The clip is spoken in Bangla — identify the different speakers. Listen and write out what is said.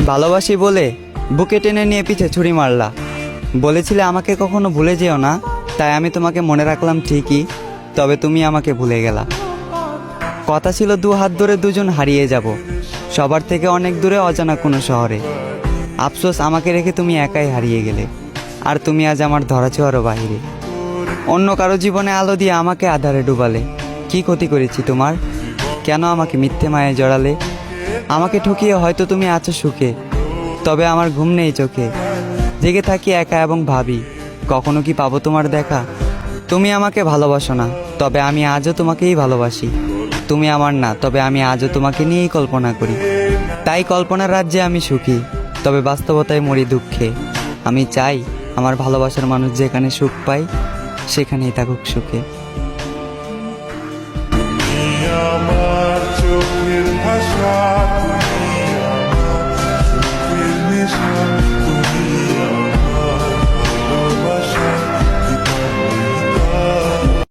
Speaker 1: ভালোবাসি বলে বুকে টেনে নিয়ে পিঠে ছুরি মারলা। বলেছিলে আমাকে কখনো ভুলে যেও না, তাই আমি তোমাকে মনে রাখলাম ঠিকই, তবে তুমি আমাকে ভুলে গেলা। কথা ছিল দু হাত ধরে দুজন হারিয়ে যাব, সবার থেকে অনেক দূরে অজানা কোনো শহরে। আফসোস আমাকে রেখে তুমি একাই হারিয়ে গেলে, আর তুমি আজ আমার ধরাছোঁয়ারও বাহিরে। অন্য কারো জীবনে আলো দিয়ে আমাকে আধারে ডুবালে। কি ক্ষতি করেছি তোমার? কেন আমাকে মিথ্যে মায়ে জড়ালে? আমাকে ঠকিয়ে হয়তো তুমি আছো সুখে, তবে আমার ঘুম নেই চোখে। জেগে থাকি একা এবং ভাবি, কখনো কি পাবো তোমার দেখা? তুমি আমাকে ভালোবাসো না, তবে আমি আজও তোমাকেই ভালোবাসি। তুমি আমার না, তবে আমি আজও তোমাকে নিয়েই কল্পনা করি। তাই কল্পনার রাজ্যে আমি সুখী, তবে বাস্তবতায় মরি দুঃখে। আমি চাই আমার ভালোবাসার মানুষ যেখানে সুখ পায় সেখানেই থাকুক সুখে।